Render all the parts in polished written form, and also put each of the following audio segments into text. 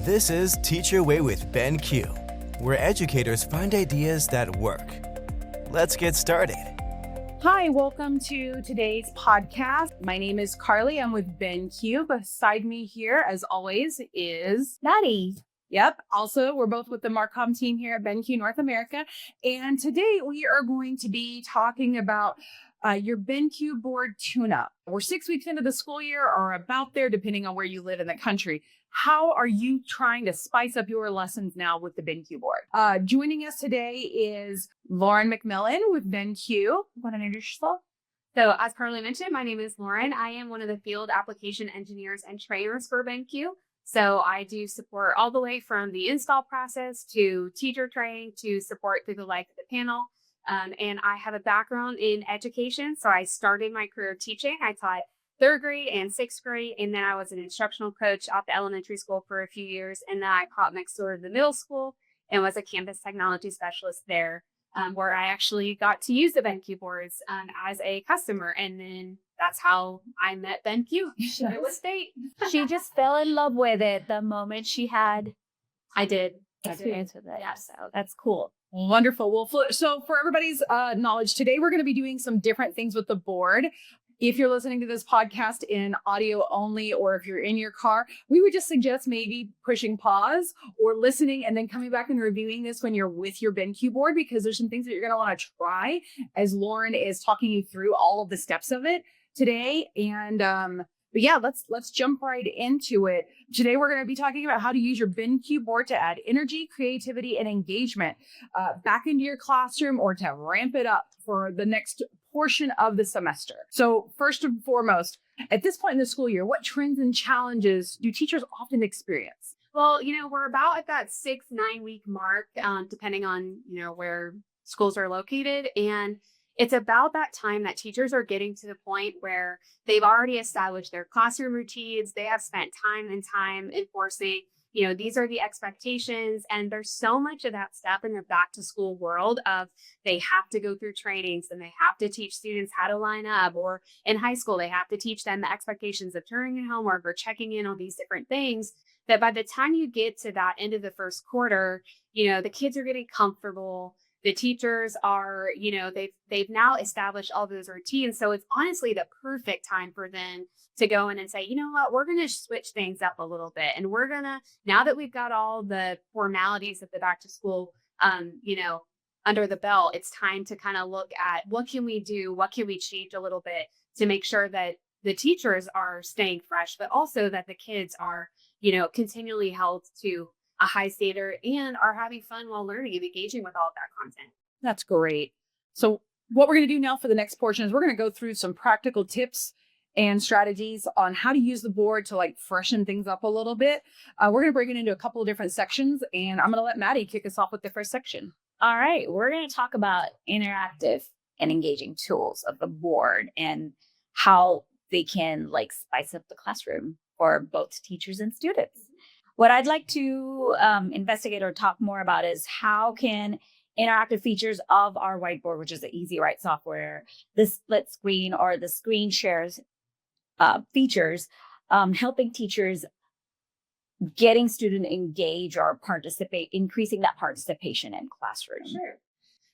This is Teach Your Way with BenQ, where educators find ideas that work. Let's get started. Hi, welcome to today's podcast. My name is Carly. I'm with BenQ. Beside me here, as always, is Maddie. Yep. Also, we're both with the Marcom team here at BenQ North America. And today we are going to be talking about your BenQ Board tune-up. We're 6 weeks into the school year or about there, depending on where you live in the country. How are you trying to spice up your lessons now with the BenQ Board? Joining us today is Lauren McMillian with BenQ. Want to introduce yourself? So as Carly mentioned, my name is Lauren. I am one of the field application engineers and trainers for BenQ. So I do support all the way from the install process to teacher training to support through the life of the panel. And I have a background in education. So I started my career teaching. I taught 3rd grade and 6th grade. And then I was an instructional coach at the elementary school for a few years. And then I caught next door to the middle school and was a campus technology specialist there, where I actually got to use the BenQ boards as a customer. And then that's how I met BenQ. It was fate. She just fell in love with it the moment she had experience with it. Yeah. So that's cool. Wonderful. Well, so for everybody's knowledge, today we're going to be doing some different things with the board. If you're listening to this podcast in audio only, or if you're in your car, we would just suggest maybe pushing pause or listening and then coming back and reviewing this when you're with your BenQ board, because there's some things that you're going to want to try as Lauren is talking you through all of the steps of it today. And but yeah, let's jump right into it. Today, we're going to be talking about how to use your BenQ board to add energy, creativity, and engagement back into your classroom, or to ramp it up for the next portion of the semester. So first and foremost, at this point in the school year, what trends and challenges do teachers often experience? Well, we're about at that 6-9 week mark, depending on, where schools are located. And it's about that time that teachers are getting to the point where they've already established their classroom routines. They have spent time enforcing, these are the expectations. And there's so much of that stuff in the back to school world of they have to go through trainings and they have to teach students how to line up, or in high school, they have to teach them the expectations of turning in homework or checking in on these different things, that by the time you get to that end of the first quarter, the kids are getting comfortable. The teachers are, they've now established all those routines. So it's honestly the perfect time for them to go in and say, you know what, we're going to switch things up a little bit. And we're going to, now that we've got all the formalities of the back to school, under the belt, it's time to kind of look at what can we do? What can we change a little bit to make sure that the teachers are staying fresh, but also that the kids are, continually held to a high standard and are having fun while learning and engaging with all of that content. That's great. So what we're going to do now for the next portion is we're going to go through some practical tips and strategies on how to use the board to freshen things up a little bit. We're going to break it into a couple of different sections, and I'm going to let Maddie kick us off with the first section. All right. We're going to talk about interactive and engaging tools of the board and how they can spice up the classroom for both teachers and students. What I'd like to investigate or talk more about is how can interactive features of our whiteboard, which is the EasyWrite software, the split screen or the screen shares features, helping teachers getting student engage or participate, increasing that participation in classroom. Sure.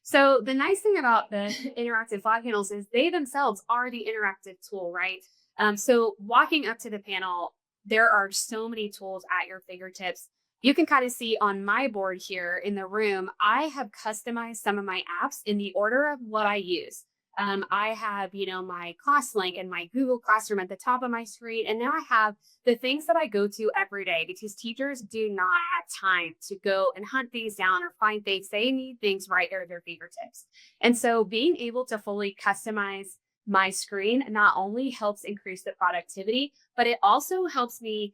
So the nice thing about the interactive flat panels is they themselves are the interactive tool, right? So walking up to the panel, there are so many tools at your fingertips. You can kind of see on my board here in the room, I have customized some of my apps in the order of what I use. I have, my ClassLink and my Google Classroom at the top of my screen. And now I have the things that I go to every day, because teachers do not have time to go and hunt things down or find things. They need things right at their fingertips. And so being able to fully customize my screen not only helps increase the productivity, but it also helps me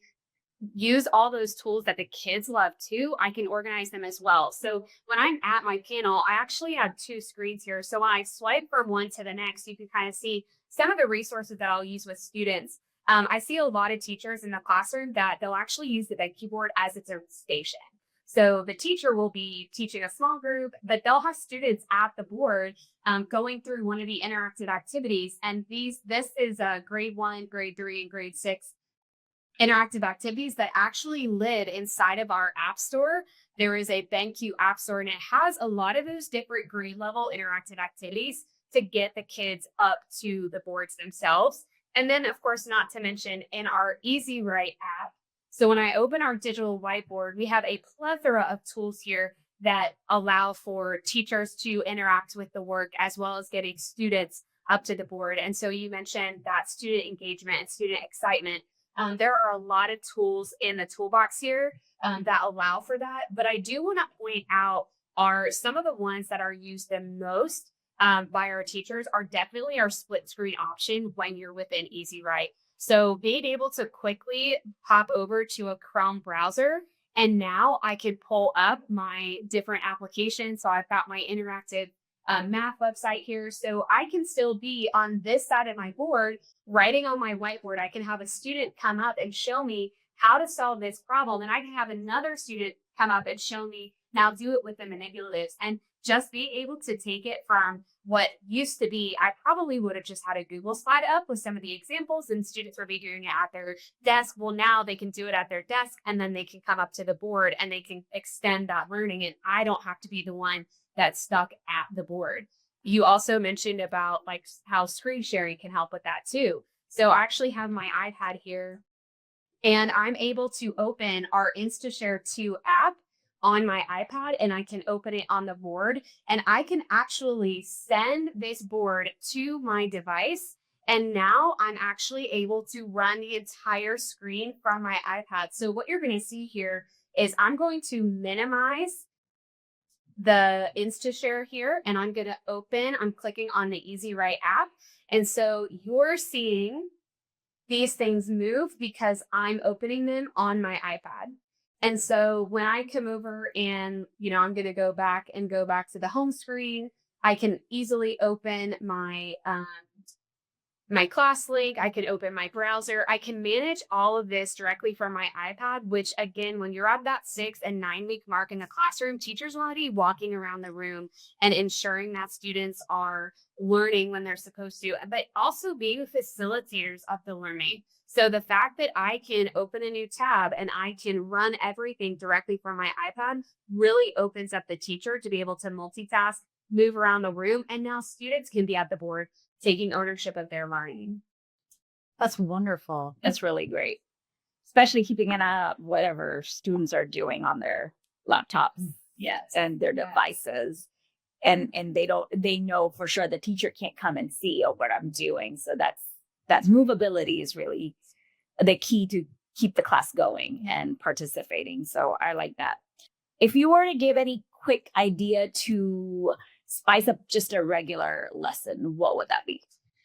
use all those tools that the kids love too. I can organize them as well. So when I'm at my panel, I actually have 2 screens here. So when I swipe from one to the next, you can kind of see some of the resources that I'll use with students. I see a lot of teachers in the classroom that they'll actually use the BenQ board as its own station. So the teacher will be teaching a small group, but they'll have students at the board going through one of the interactive activities. And this is grade 1, grade 3, and grade 6 interactive activities that actually live inside of our app store. There is a BenQ app store, and it has a lot of those different grade level interactive activities to get the kids up to the boards themselves. And then, of course, not to mention in our EasyWrite app. So when I open our digital whiteboard, we have a plethora of tools here that allow for teachers to interact with the work as well as getting students up to the board. And so you mentioned that student engagement and student excitement. There are a lot of tools in the toolbox here that allow for that. But I do want to point out are some of the ones that are used the most by our teachers are definitely our split screen option when you're within EasyWrite. So being able to quickly pop over to a Chrome browser, and now I can pull up my different applications. So I've got my interactive math website here. So I can still be on this side of my board, writing on my whiteboard. I can have a student come up and show me how to solve this problem. And I can have another student come up and show me, now do it with the manipulatives. And just be able to take it from what used to be, I probably would have just had a Google slide up with some of the examples and students would be doing it at their desk. Well, now they can do it at their desk and then they can come up to the board and they can extend that learning. And I don't have to be the one that's stuck at the board. You also mentioned about like how screen sharing can help with that too. So I actually have my iPad here and I'm able to open our InstaShare 2 app on my iPad and I can open it on the board and I can actually send this board to my device. And now I'm actually able to run the entire screen from my iPad. So what you're going to see here is I'm going to minimize the InstaShare here and I'm going to open, I'm clicking on the EasyWrite app. And so you're seeing these things move because I'm opening them on my iPad. And so when I come over and, I'm going to go back to the home screen, I can easily open my my class link. I can open my browser. I can manage all of this directly from my iPad, which again, when you're at that 6 and 9 week mark in the classroom, teachers want to be walking around the room and ensuring that students are learning when they're supposed to, but also being facilitators of the learning. So the fact that I can open a new tab and I can run everything directly from my iPad really opens up the teacher to be able to multitask, move around the room, and now students can be at the board taking ownership of their learning. That's wonderful. That's really great. Especially keeping an eye on whatever students are doing on their laptops and their devices. And they know for sure the teacher can't come and see what I'm doing. So that's movability is really the key to keep the class going and participating. So I like that. If you were to give any quick idea to spice up just a regular lesson, what would that be?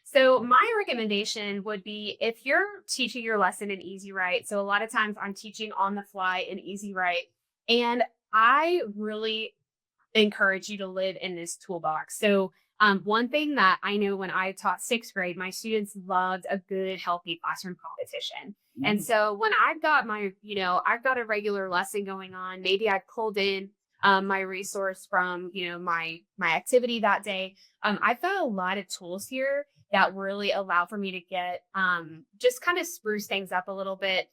So my recommendation would be if you're teaching your lesson in EasyWrite. So a lot of times I'm teaching on the fly in EasyWrite, and I really encourage you to live in this toolbox. So one thing that I know when I taught 6th grade, my students loved a good, healthy classroom competition. Mm-hmm. And so when I've got I've got a regular lesson going on, maybe I pulled in my resource from, my activity that day. I've got a lot of tools here that really allow for me to get, just kind of spruce things up a little bit.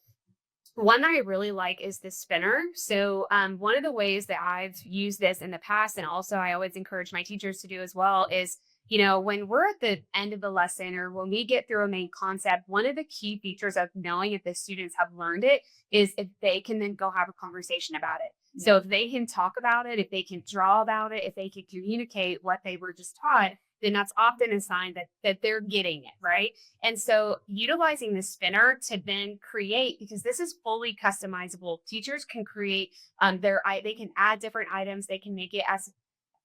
One that I really like is the spinner. So one of the ways that I've used this in the past, and also I always encourage my teachers to do as well, is, when we're at the end of the lesson or when we get through a main concept, one of the key features of knowing if the students have learned it is if they can then go have a conversation about it. Yeah. So if they can talk about it, if they can draw about it, if they can communicate what they were just taught, then that's often a sign that they're getting it, right? And so utilizing the spinner to then create, because this is fully customizable, teachers can create they can add different items, they can make it as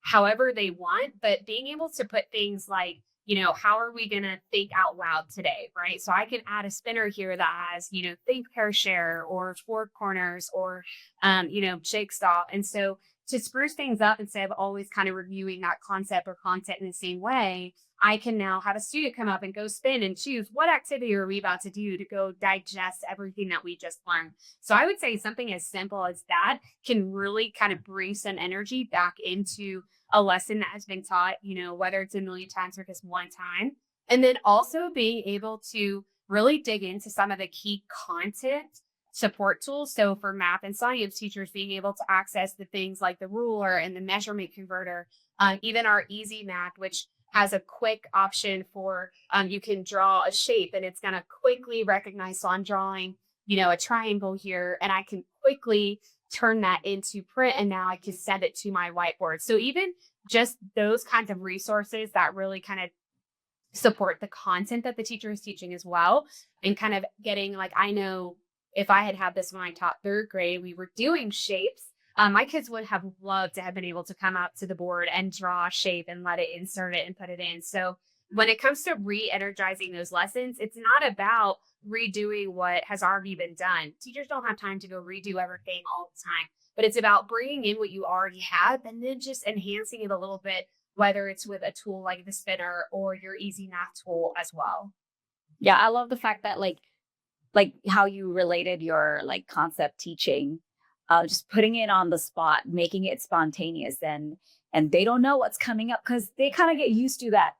however they want, but being able to put things like, how are we going to think out loud today, right? So I can add a spinner here that has, think, pair, share, or 4 corners, or, jigsaw. And so to spruce things up, instead of always kind of reviewing that concept or content in the same way, I can now have a student come up and go spin and choose what activity are we about to do to go digest everything that we just learned. So I would say something as simple as that can really kind of bring some energy back into a lesson that has been taught, whether it's a million times or just one time. And then also being able to really dig into some of the key content support tools. So for math and science teachers, being able to access the things like the ruler and the measurement converter, even our Easy Math, which has a quick option for you can draw a shape and it's going to quickly recognize. So I'm drawing, a triangle here, and I can quickly turn that into print, and now I can send it to my whiteboard. So even just those kinds of resources that really kind of support the content that the teacher is teaching as well, and kind of getting like, I know if I had this when I taught third grade, we were doing shapes. My kids would have loved to have been able to come out to the board and draw a shape and let it insert it and put it in. So when it comes to re-energizing those lessons, it's not about redoing what has already been done. Teachers don't have time to go redo everything all the time, but it's about bringing in what you already have and then just enhancing it a little bit, whether it's with a tool like the spinner or your Easy Math tool as well. Yeah, I love the fact that like how you related your like concept teaching, just putting it on the spot, making it spontaneous, and they don't know what's coming up because they kind of get used to that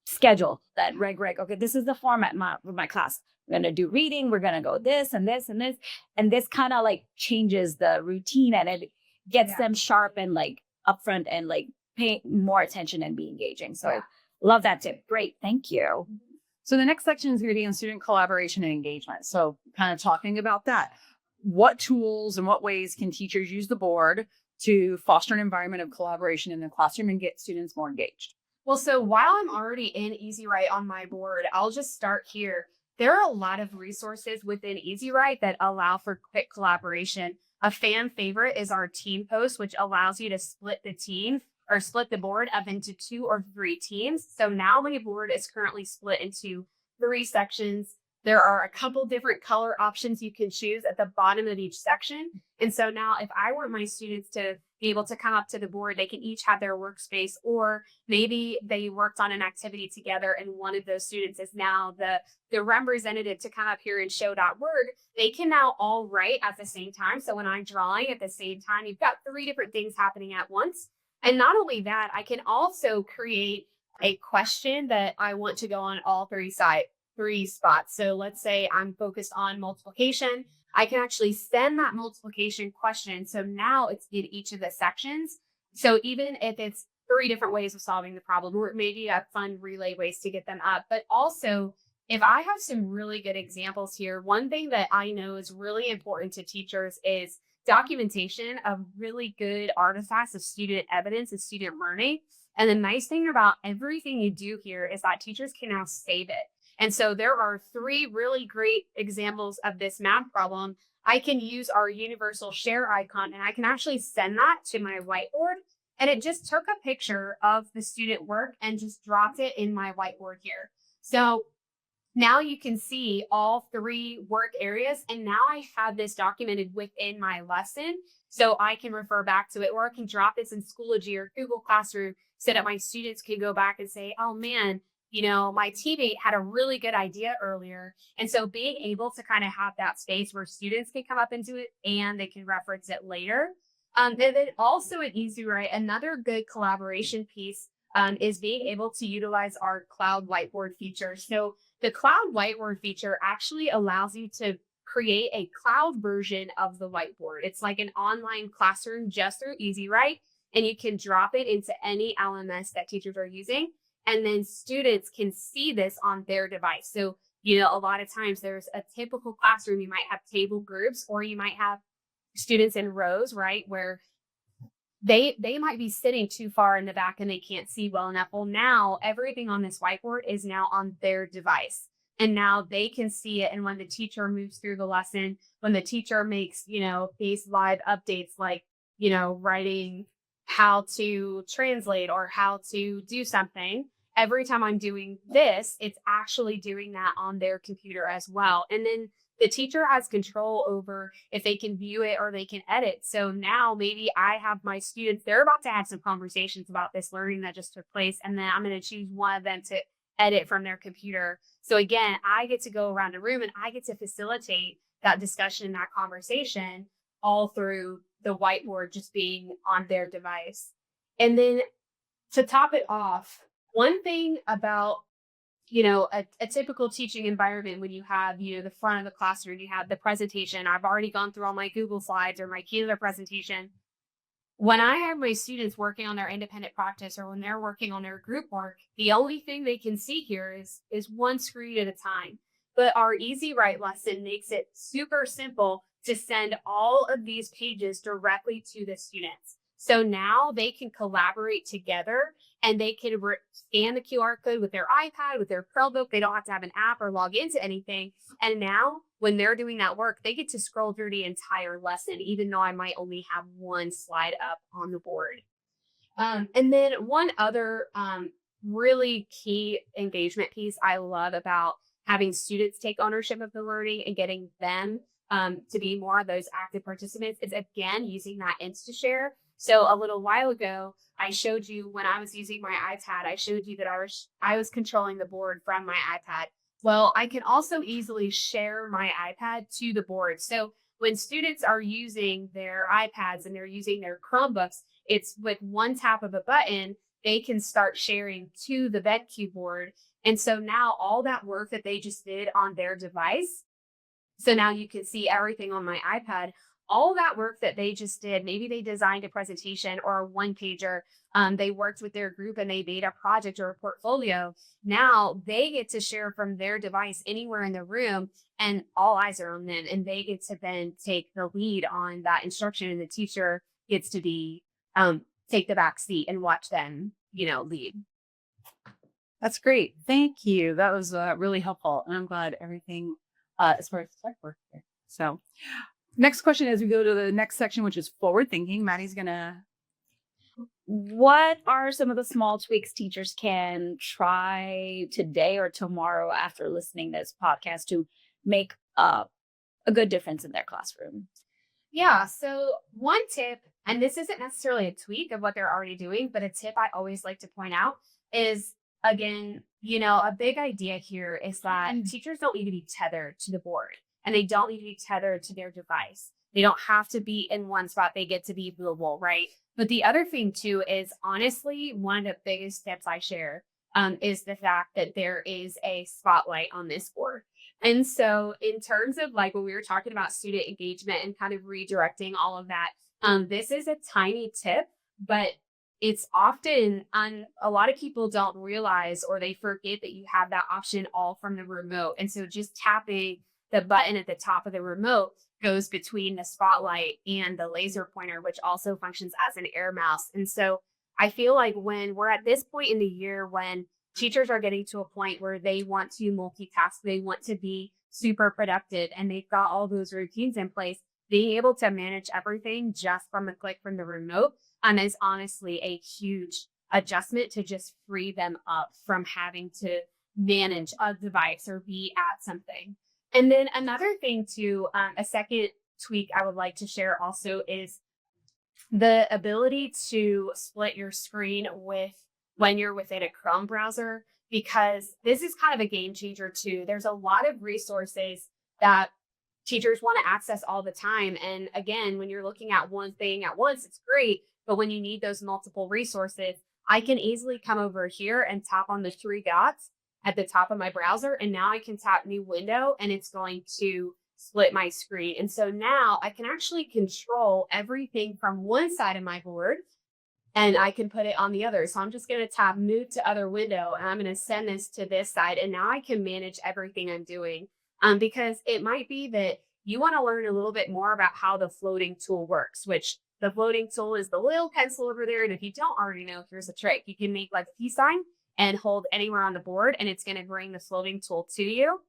schedule, that reg. Okay, this is the format of my class. We're gonna do reading. We're gonna go this and this and this, and this kind of like changes the routine, and it gets them sharp and like upfront and like pay more attention and be engaging. So I love that tip. Great, thank you. So the next section is going to be on student collaboration and engagement. So kind of talking about that. What tools and what ways can teachers use the board to foster an environment of collaboration in the classroom and get students more engaged? Well, so while I'm already in EasyWrite on my board, I'll just start here. There are a lot of resources within EasyWrite that allow for quick collaboration. A fan favorite is our team post, which allows you to split the board up into 2 or 3 teams. So now my board is currently split into 3 sections. There are a couple different color options you can choose at the bottom of each section. And so now if I want my students to be able to come up to the board, they can each have their workspace, or maybe they worked on an activity together and one of those students is now the representative to come up here and show that word. They can now all write at the same time. So when I'm drawing at the same time, you've got 3 different things happening at once. And not only that, I can also create a question that I want to go on all 3 spots. So let's say I'm focused on multiplication. I can actually send that multiplication question. So now it's in each of the sections. So even if it's 3 different ways of solving the problem, or maybe a fun relay ways to get them up, but also if I have some really good examples here, one thing that I know is really important to teachers is documentation of really good artifacts of student evidence and student learning. And the nice thing about everything you do here is that teachers can now save it. And so there are 3 really great examples of this math problem. I can use our universal share icon and I can actually send that to my whiteboard. And it just took a picture of the student work and just dropped it in my whiteboard here. So now you can see all 3 work areas, and now I have this documented within my lesson, so I can refer back to it, or I can drop this in Schoology or Google Classroom so that my students can go back and say, oh man, my teammate had a really good idea earlier. And so being able to kind of have that space where students can come up and do it and they can reference it later. And then also at EasyWrite, another good collaboration piece is being able to utilize our cloud whiteboard feature. So the cloud whiteboard feature actually allows you to create a cloud version of the whiteboard. It's like an online classroom just through EasyWrite, and you can drop it into any LMS that teachers are using, and then students can see this on their device. So, a lot of times there's a typical classroom, you might have table groups, or you might have students in rows, right, where they might be sitting too far in the back and they can't see well enough. Well, now everything on this whiteboard is now on their device, and now they can see it. And when the teacher moves through the lesson, when the teacher makes, these live updates, like, writing how to translate or how to do something, every time I'm doing this, it's actually doing that on their computer as well. And then the teacher has control over if they can view it or they can edit. So now maybe I have my students, they're about to have some conversations about this learning that just took place. And then I'm going to choose one of them to edit from their computer. So again, I get to go around the room and I get to facilitate that discussion, that conversation, all through the whiteboard just being on their device. And then to top it off, one thing about a typical teaching environment when you have, the front of the classroom, you have the presentation. I've already gone through all my Google Slides or my Keynote presentation. When I have my students working on their independent practice or when they're working on their group work, the only thing they can see here is one screen at a time. But our EasyWrite lesson makes it super simple to send all of these pages directly to the students. So now they can collaborate together and they can scan the QR code with their iPad, with their Chromebook. They don't have to have an app or log into anything. And now when they're doing that work, they get to scroll through the entire lesson, even though I might only have one slide up on the board. And then one other really key engagement piece I love about having students take ownership of the learning and getting them to be more of those active participants is, again, using that InstaShare. So a little while ago, I showed you when I was using my iPad, I showed you that I was controlling the board from my iPad. Well, I can also easily share my iPad to the board. So when students are using their iPads and they're using their Chromebooks, it's with one tap of a button, they can start sharing to the BenQ board. And so now all that work that they just did on their device, so now you can see everything on my iPad, all that work that they just did, maybe they designed a presentation or a one-pager, they worked with their group and they made a project or a portfolio. Now they get to share from their device anywhere in the room and all eyes are on them and they get to then take the lead on that instruction and the teacher gets to be, take the back seat and watch them, lead. That's great. Thank you. That was really helpful. And I'm glad everything as far as the tech work there. So next question as we go to the next section, which is forward thinking. Maddie's What are some of the small tweaks teachers can try today or tomorrow after listening to this podcast to make a good difference in their classroom? Yeah. So one tip, and this isn't necessarily a tweak of what they're already doing, but a tip I always like to point out is, again, a big idea here is that teachers don't need to be tethered to the board and they don't need to be tethered to their device. They don't have to be in one spot. They get to be movable, right? But the other thing too is, honestly, one of the biggest tips I share is the fact that there is a spotlight on this board. And so in terms of like when we were talking about student engagement and kind of redirecting all of that, this is a tiny tip, but it's often a lot of people don't realize or they forget that you have that option all from the remote. And so just tapping the button at the top of the remote goes between the spotlight and the laser pointer, which also functions as an air mouse. And so I feel like when we're at this point in the year, when teachers are getting to a point where they want to multitask, they want to be super productive, and they've got all those routines in place, being able to manage everything just from a click from the remote is honestly a huge adjustment to just free them up from having to manage a device or be at something. And then another thing too, a second tweak I would like to share also is the ability to split your screen when you're within a Chrome browser, because this is kind of a game changer too. There's a lot of resources that teachers want to access all the time. And again, when you're looking at one thing at once, it's great. But when you need those multiple resources, I can easily come over here and tap on the three dots at the top of my browser. And now I can tap new window and it's going to split my screen. And so now I can actually control everything from one side of my board and I can put it on the other. So I'm just going to tap move to other window and I'm going to send this to this side. And now I can manage everything I'm doing because it might be that you want to learn a little bit more about how the floating tool works, which the floating tool is the little pencil over there. And if you don't already know, here's a trick. You can make like a peace sign and hold anywhere on the board and it's going to bring the floating tool to you.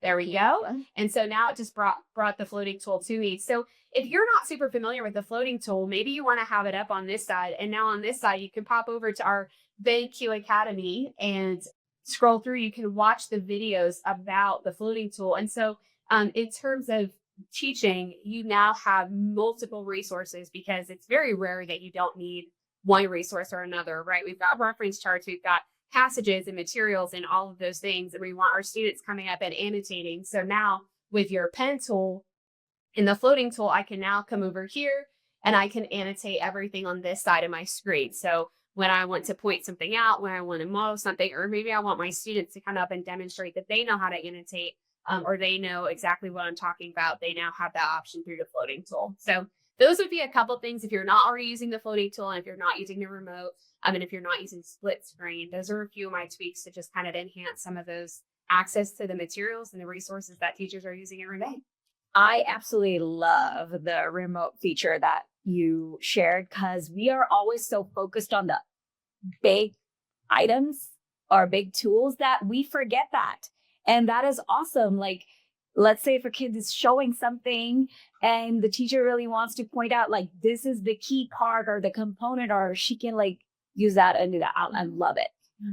There we go. And so now it just brought the floating tool to me. So if you're not super familiar with the floating tool, maybe you want to have it up on this side. And now on this side, you can pop over to our BenQ Academy and scroll through. You can watch the videos about the floating tool. And so in terms of teaching, you now have multiple resources because it's very rare that you don't need one resource or another, right? We've got reference charts, we've got passages and materials and all of those things. And we want our students coming up and annotating. So now with your pen tool and the floating tool, I can now come over here and I can annotate everything on this side of my screen. So when I want to point something out, when I want to model something, or maybe I want my students to come up and demonstrate that they know how to annotate, or they know exactly what I'm talking about. They now have that option through the floating tool. So those would be a couple things if you're not already using the floating tool, and if you're not using the remote, and if you're not using split screen. Those are a few of my tweaks to just kind of enhance some of those access to the materials and the resources that teachers are using every day. I absolutely love the remote feature that you shared, because we are always so focused on the big items or big tools that we forget that. And that is awesome. Like, let's say if a kid is showing something and the teacher really wants to point out, like, this is the key part or the component, or she can like use that and do that. I love it.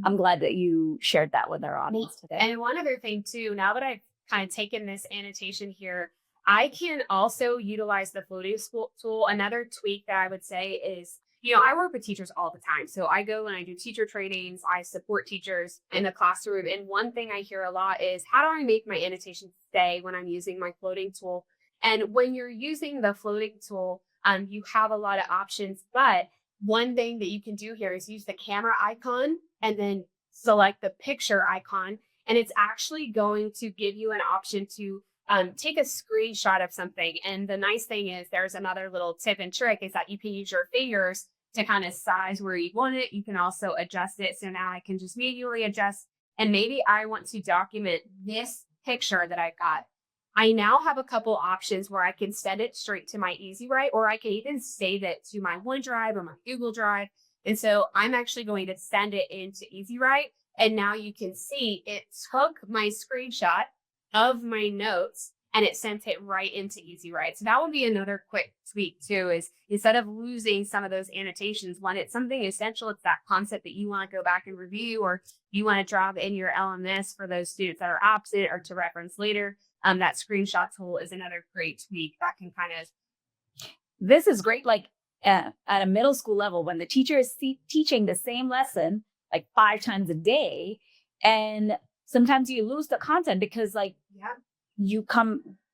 I'm glad that you shared that with our audience today. And one other thing too, now that I've kind of taken this annotation here, I can also utilize the floating tool. Another tweak that I would say is, I work with teachers all the time. So I go and I do teacher trainings. I support teachers in the classroom. And one thing I hear a lot is, how do I make my annotation stay when I'm using my floating tool? And when you're using the floating tool, you have a lot of options. But one thing that you can do here is use the camera icon and then select the picture icon. And it's actually going to give you an option to take a screenshot of something. And the nice thing is, there's another little tip and trick, is that you can use your fingers to kind of size where you want it. You can also adjust it. So now I can just manually adjust. And maybe I want to document this picture that I got. I now have a couple options where I can send it straight to my EasyWrite, or I can even save it to my OneDrive or my Google Drive. And so I'm actually going to send it into EasyWrite. And now you can see it took my screenshot of my notes and it sent it right into EasyWrite. So that would be another quick tweak too, is instead of losing some of those annotations, when it's something essential, it's that concept that you want to go back and review, or you want to drop in your LMS for those students that are absent or to reference later. That screenshot tool is another great tweak that can kind of. This is great. Like at a middle school level, when the teacher is teaching the same lesson like 5 times a day, and sometimes you lose the content because you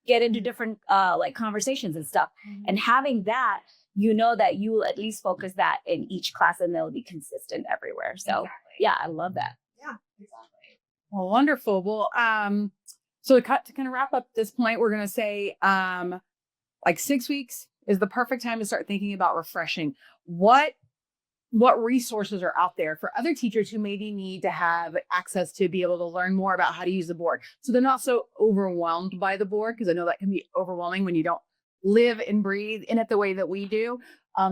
get into different like conversations and stuff. Mm-hmm. And having that, that you will at least focus that in each class, and they'll be consistent everywhere. So exactly. Yeah, I love that. Yeah, exactly. Well, wonderful. Well, so to kind of wrap up this point, we're going to say like 6 weeks is the perfect time to start thinking about refreshing. What resources are out there for other teachers who maybe need to have access to be able to learn more about how to use the board, so they're not so overwhelmed by the board? Because I know that can be overwhelming when you don't live and breathe in it the way that we do.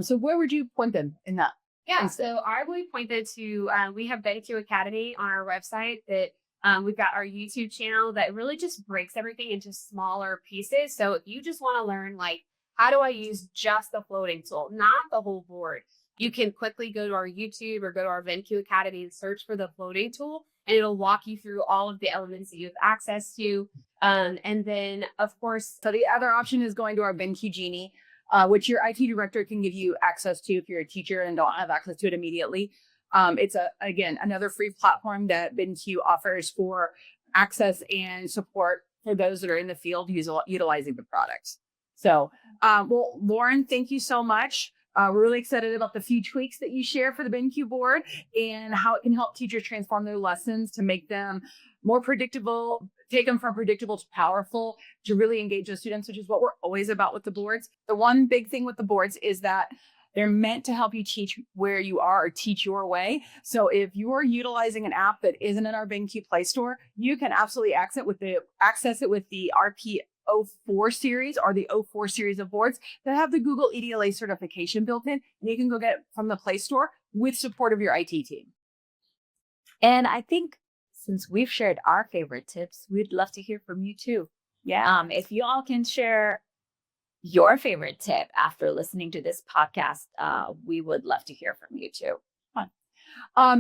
So where would you point them in that? Yeah, so I would point them to, we have BenQ Academy on our website that we've got our YouTube channel that really just breaks everything into smaller pieces. So if you just want to learn, like, how do I use just the floating tool, not the whole board, you can quickly go to our YouTube or go to our BenQ Academy and search for the floating tool, and it'll walk you through all of the elements that you have access to. And then, of course, so the other option is going to our BenQ Genie, which your IT director can give you access to if you're a teacher and don't have access to it immediately. It's again, another free platform that BenQ offers for access and support for those that are in the field utilizing the products. So, well, Lauren, thank you so much. We're really excited about the few tweaks that you share for the BenQ board and how it can help teachers transform their lessons to make them more predictable, take them from predictable to powerful, to really engage the students, which is what we're always about with the boards. The one big thing with the boards is that they're meant to help you teach where you are or teach your way. So if you're utilizing an app that isn't in our BenQ Play Store, you can absolutely access it with the RP04 series or the 04 series of boards that have the Google EDLA certification built in. And you can go get it from the Play Store with support of your IT team. And I think since we've shared our favorite tips, we'd love to hear from you too. Yeah. If you all can share your favorite tip after listening to this podcast, we would love to hear from you too.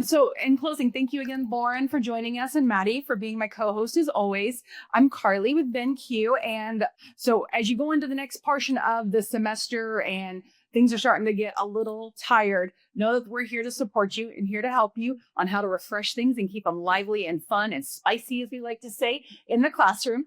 So in closing, thank you again, Lauren, for joining us, and Maddie for being my co-host as always. I'm Carly with BenQ. And so as you go into the next portion of the semester and things are starting to get a little tired, Know that we're here to support you and here to help you on how to refresh things and keep them lively and fun and spicy, as we like to say, in the classroom.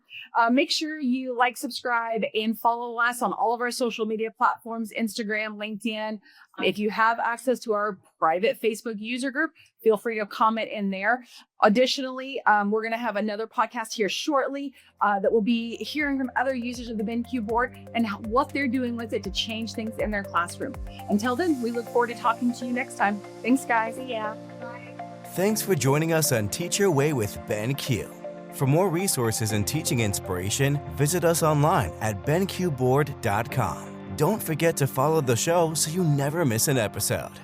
Make sure you like, subscribe, and follow us on all of our social media platforms, Instagram, LinkedIn. If you have access to our private Facebook user group, feel free to comment in there. Additionally, we're going to have another podcast here shortly that will be hearing from other users of the BenQ board and what they're doing with it to change things in their classroom. Until then, we look forward to talking to you next time. Thanks, guys. See ya. Bye. Thanks for joining us on Teach Your Way with BenQ. For more resources and teaching inspiration, visit us online at BenQBoard.com. Don't forget to follow the show so you never miss an episode.